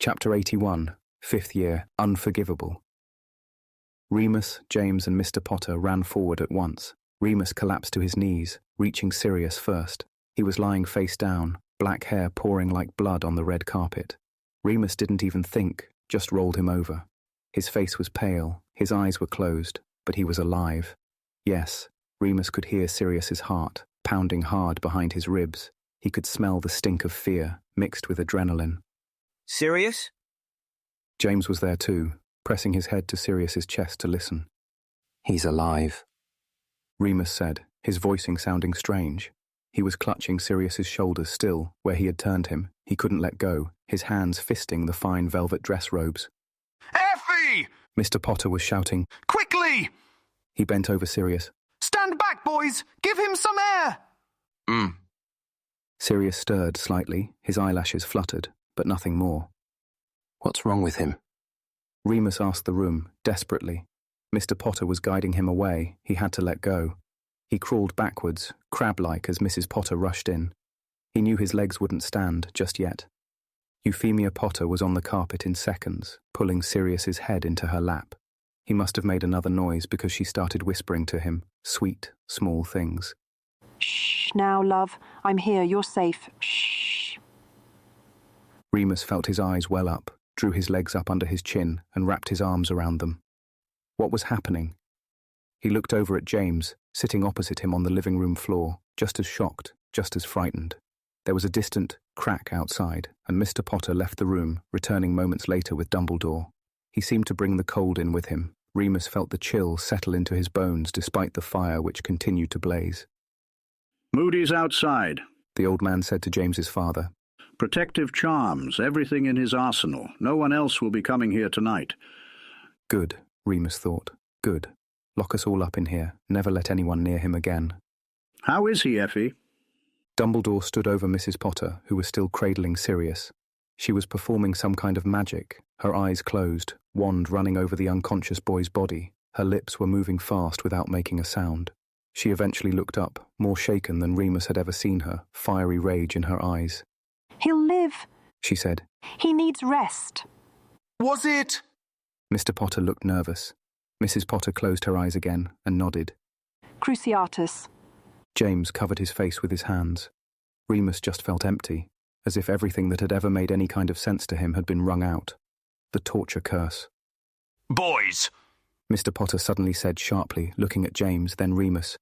Chapter 81, 5th Year, Unforgivable. Remus, James and Mr. Potter ran forward at once. Remus collapsed to his knees, reaching Sirius first. He was lying face down, black hair pouring like blood on the red carpet. Remus didn't even think, just rolled him over. His face was pale, his eyes were closed, but he was alive. Yes, Remus could hear Sirius's heart, pounding hard behind his ribs. He could smell the stink of fear, mixed with adrenaline. Sirius? James was there too, pressing his head to Sirius's chest to listen. He's alive, Remus said, his voicing sounding strange. He was clutching Sirius's shoulders still, where he had turned him. He couldn't let go, his hands fisting the fine velvet dress robes. Effie! Mr. Potter was shouting. Quickly! He bent over Sirius. Stand back, boys! Give him some air! Sirius stirred slightly, his eyelashes fluttered, but nothing more. What's wrong with him? Remus asked the room, desperately. Mr. Potter was guiding him away. He had to let go. He crawled backwards, crab-like as Mrs. Potter rushed in. He knew his legs wouldn't stand just yet. Euphemia Potter was on the carpet in seconds, pulling Sirius's head into her lap. He must have made another noise because she started whispering to him, sweet, small things. Shh, now, love. I'm here. You're safe. Shh. Remus felt his eyes well up, drew his legs up under his chin and wrapped his arms around them. What was happening? He looked over at James, sitting opposite him on the living room floor, just as shocked, just as frightened. There was a distant crack outside, and Mr. Potter left the room, returning moments later with Dumbledore. He seemed to bring the cold in with him. Remus felt the chill settle into his bones despite the fire which continued to blaze. Moody's outside, The old man said to James's father. Protective charms, everything in his arsenal. No one else will be coming here tonight. Good, Remus thought. Good. Lock us all up in here. Never let anyone near him again. How is he, Effie? Dumbledore stood over Mrs. Potter, who was still cradling Sirius. She was performing some kind of magic, her eyes closed, wand running over the unconscious boy's body. Her lips were moving fast without making a sound. She eventually looked up, more shaken than Remus had ever seen her, fiery rage in her eyes. He'll live, She said. He needs rest. Was it? Mr. Potter looked nervous. Mrs. Potter closed her eyes again and nodded. Cruciatus. James covered his face with his hands. Remus just felt empty, as if everything that had ever made any kind of sense to him had been wrung out. The torture curse. Boys, Mr. Potter suddenly said sharply, looking at James, then Remus.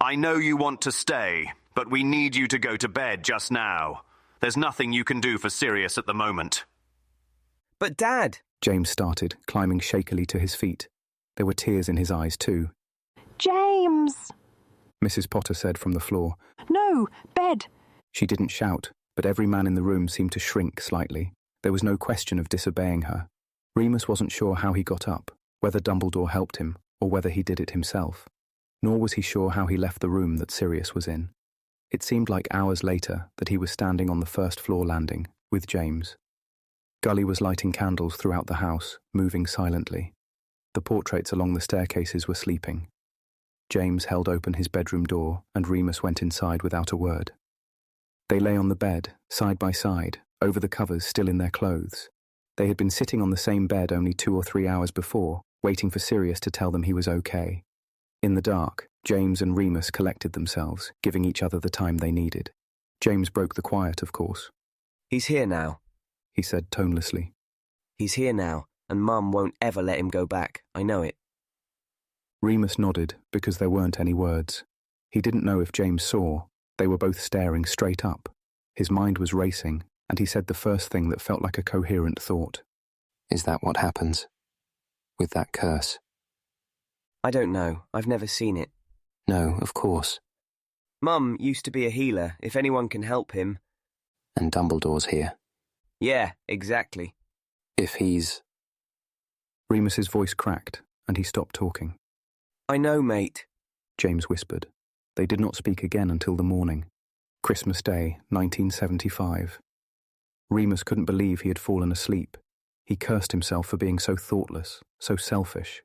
I know you want to stay, but we need you to go to bed just now. There's nothing you can do for Sirius at the moment. But Dad! James started, climbing shakily to his feet. There were tears in his eyes too. James! Mrs. Potter said from the floor. No, bed. She didn't shout, but every man in the room seemed to shrink slightly. There was no question of disobeying her. Remus wasn't sure how he got up, whether Dumbledore helped him, or whether he did it himself. Nor was he sure how he left the room that Sirius was in. It seemed like hours later that he was standing on the first floor landing, with James. Gully was lighting candles throughout the house, moving silently. The portraits along the staircases were sleeping. James held open his bedroom door, and Remus went inside without a word. They lay on the bed, side by side, over the covers still in their clothes. They had been sitting on the same bed only 2 or 3 hours before, waiting for Sirius to tell them he was okay. In the dark, James and Remus collected themselves, giving each other the time they needed. James broke the quiet, of course. He's here now. He said tonelessly. He's here now, and Mum won't ever let him go back. I know it. Remus nodded, because there weren't any words. He didn't know if James saw. They were both staring straight up. His mind was racing, and he said the first thing that felt like a coherent thought. Is that what happens? With that curse? I don't know. I've never seen it. No, of course. Mum used to be a healer, if anyone can help him. And Dumbledore's here. Yeah, exactly. If he's... Remus's voice cracked, and he stopped talking. I know, mate, James whispered. They did not speak again until the morning. Christmas Day, 1975. Remus couldn't believe he had fallen asleep. He cursed himself for being so thoughtless, so selfish.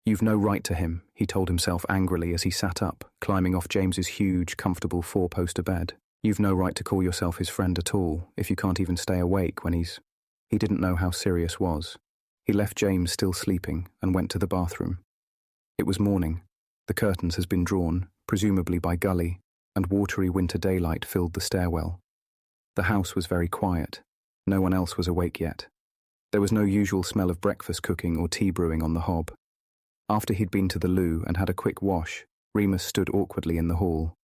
You've no right to him, he told himself angrily as he sat up, climbing off James's huge, comfortable 4-poster bed. You've no right to call yourself his friend at all, if you can't even stay awake when he's... He didn't know how Sirius was. He left James still sleeping and went to the bathroom. It was morning. The curtains had been drawn, presumably by Gully, and watery winter daylight filled the stairwell. The house was very quiet. No one else was awake yet. There was no usual smell of breakfast cooking or tea brewing on the hob. After he'd been to the loo and had a quick wash, Remus stood awkwardly in the hall.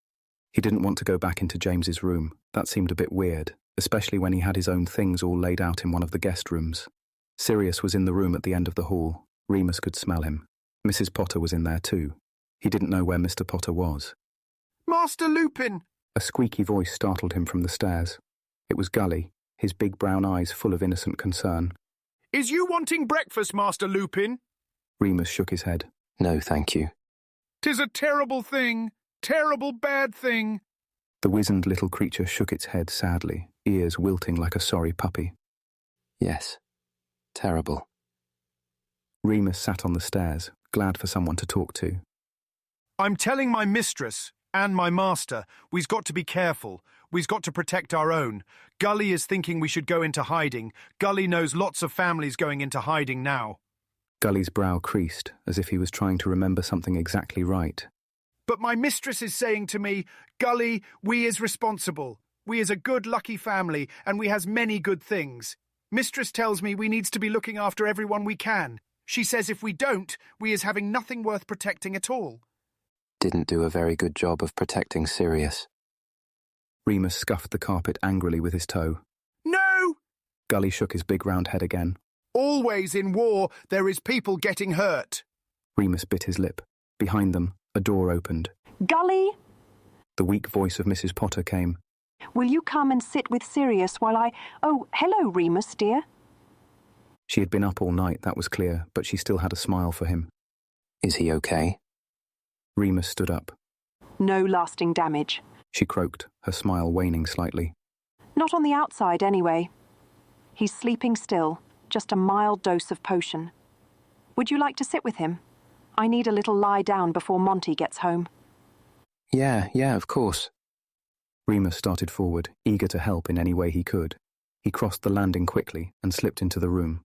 He didn't want to go back into James's room. That seemed a bit weird, especially when he had his own things all laid out in one of the guest rooms. Sirius was in the room at the end of the hall. Remus could smell him. Mrs. Potter was in there too. He didn't know where Mr. Potter was. Master Lupin! A squeaky voice startled him from the stairs. It was Gully, his big brown eyes full of innocent concern. Is you wanting breakfast, Master Lupin? Remus shook his head. No, thank you. 'Tis a terrible thing, terrible bad thing. The wizened little creature shook its head sadly, ears wilting like a sorry puppy. Yes. Terrible. Remus sat on the stairs, glad for someone to talk to. I'm telling my mistress and my master, we's got to be careful. We's got to protect our own. Gully is thinking we should go into hiding. Gully knows lots of families going into hiding now. Gully's brow creased, as if he was trying to remember something exactly right. But my mistress is saying to me, Gully, we is responsible. We is a good, lucky family, and we has many good things. Mistress tells me we needs to be looking after everyone we can. She says if we don't, we is having nothing worth protecting at all. Didn't do a very good job of protecting Sirius. Remus scuffed the carpet angrily with his toe. No! Gully shook his big round head again. Always in war, there is people getting hurt. Remus bit his lip. Behind them, a door opened. Gully, The weak voice of Mrs. Potter came. will you come and sit with Sirius while I... Oh, hello, Remus, dear. She had been up all night, that was clear, but she still had a smile for him. Is he okay? Remus stood up. No lasting damage. She croaked, her smile waning slightly. Not on the outside, anyway. He's sleeping still, just a mild dose of potion. Would you like to sit with him? I need a little lie down before Monty gets home. Yeah, of course. Remus started forward, eager to help in any way he could. He crossed the landing quickly and slipped into the room.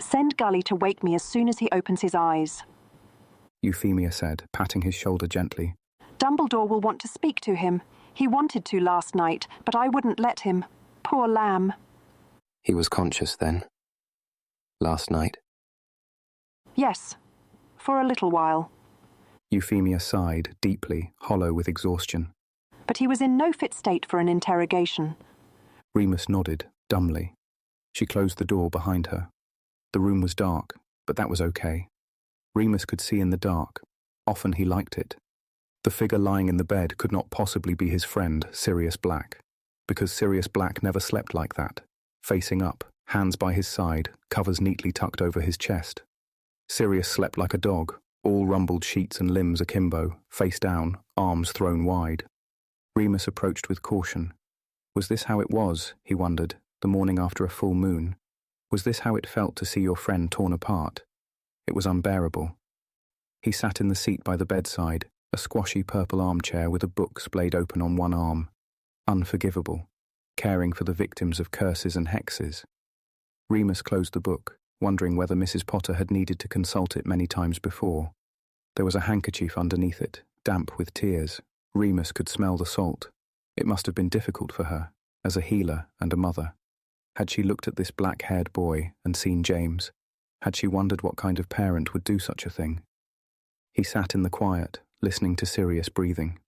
Send Gully to wake me as soon as he opens his eyes. Euphemia said, patting his shoulder gently. Dumbledore will want to speak to him. He wanted to last night, but I wouldn't let him. Poor lamb. He was conscious then. Last night. Yes, for a little while. Euphemia sighed, deeply, hollow with exhaustion. But he was in no fit state for an interrogation. Remus nodded, dumbly. She closed the door behind her. The room was dark, but that was okay. Remus could see in the dark. Often he liked it. The figure lying in the bed could not possibly be his friend, Sirius Black, because Sirius Black never slept like that, facing up, hands by his side, covers neatly tucked over his chest. Sirius slept like a dog, all rumbled sheets and limbs akimbo, face down, arms thrown wide. Remus approached with caution. Was this how it was, he wondered, the morning after a full moon? Was this how it felt to see your friend torn apart? It was unbearable. He sat in the seat by the bedside, a squashy purple armchair with a book splayed open on one arm. Unforgivable, caring for the victims of curses and hexes. Remus closed the book, wondering whether Mrs. Potter had needed to consult it many times before. There was a handkerchief underneath it, damp with tears. Remus could smell the salt. It must have been difficult for her, as a healer and a mother. Had she looked at this black-haired boy and seen James? Had she wondered what kind of parent would do such a thing? He sat in the quiet, listening to Sirius breathing.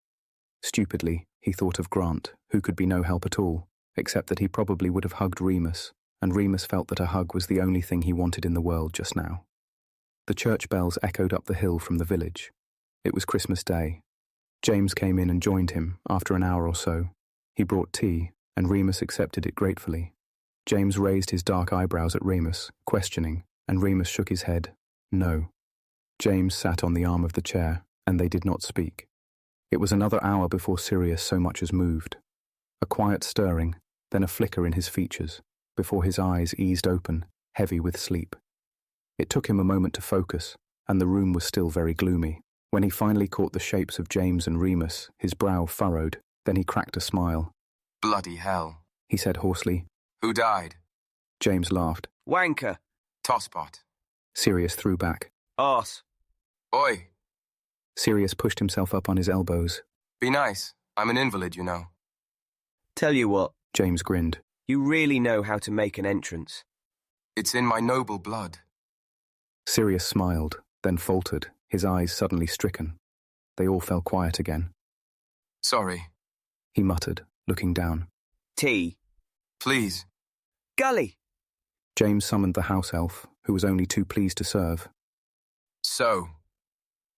Stupidly, he thought of Grant, who could be no help at all, except that he probably would have hugged Remus, and Remus felt that a hug was the only thing he wanted in the world just now. The church bells echoed up the hill from the village. It was Christmas Day. James came in and joined him after an hour or so. He brought tea, and Remus accepted it gratefully. James raised his dark eyebrows at Remus, questioning, and Remus shook his head. No. James sat on the arm of the chair, and they did not speak. It was another hour before Sirius so much as moved. A quiet stirring, then a flicker in his features, before his eyes eased open, heavy with sleep. It took him a moment to focus, and the room was still very gloomy. When he finally caught the shapes of James and Remus, his brow furrowed, then he cracked a smile. Bloody hell, He said hoarsely. who died? James laughed. Wanker. Tosspot. Sirius threw back. Arse. Oi. Sirius pushed himself up on his elbows. Be nice. I'm an invalid, you know. Tell you what, James grinned. you really know how to make an entrance. It's in my noble blood. Sirius smiled, then faltered, his eyes suddenly stricken. They all fell quiet again. Sorry. He muttered, looking down. Tea. Please. Gully. James summoned the house elf, who was only too pleased to serve. So,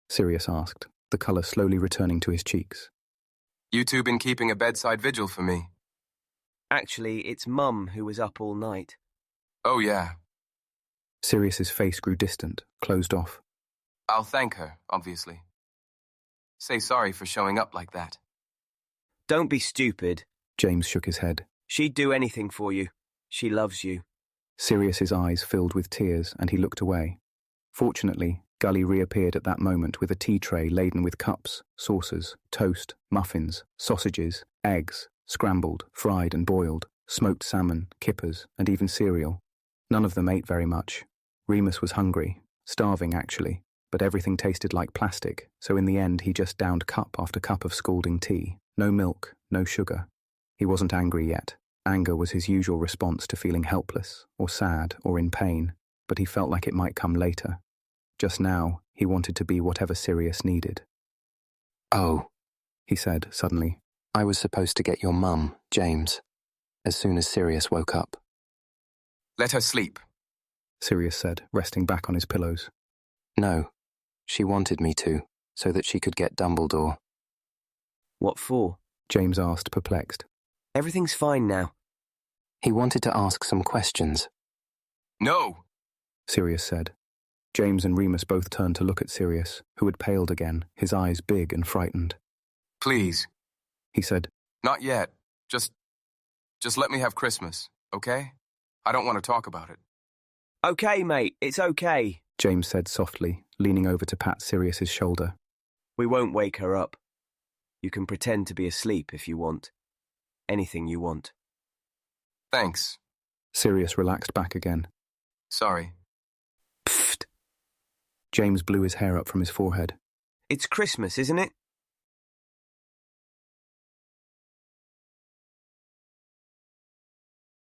Sirius asked, the colour slowly returning to his cheeks. you two been keeping a bedside vigil for me? Actually, it's Mum who was up all night. Oh, yeah. Sirius's face grew distant, closed off. I'll thank her, obviously. Say sorry for showing up like that. Don't be stupid. James shook his head. She'd do anything for you. She loves you. Sirius's eyes filled with tears, and he looked away. Fortunately, Gully reappeared at that moment with a tea tray laden with cups, saucers, toast, muffins, sausages, eggs, scrambled, fried and boiled, smoked salmon, kippers, and even cereal. None of them ate very much. Remus was hungry, starving actually, but everything tasted like plastic, so in the end he just downed cup after cup of scalding tea. No milk, no sugar. He wasn't angry yet. Anger was his usual response to feeling helpless, or sad, or in pain, but he felt like it might come later. Just now, he wanted to be whatever Sirius needed. Oh, He said, suddenly. I was supposed to get your mum, James, as soon as Sirius woke up. Let her sleep. Sirius said, resting back on his pillows. No, she wanted me to, so that she could get Dumbledore. What for? James asked, perplexed. Everything's fine now. He wanted to ask some questions. No! Sirius said. James and Remus both turned to look at Sirius, who had paled again, his eyes big and frightened. Please. He said, Not yet. Just let me have Christmas, okay? I don't want to talk about it. Okay, mate, it's okay. James said softly, leaning over to pat Sirius's shoulder. We won't wake her up. You can pretend to be asleep if you want. Anything you want. Thanks. Sirius relaxed back again. Sorry. Pfft. James blew his hair up from his forehead. It's Christmas, isn't it?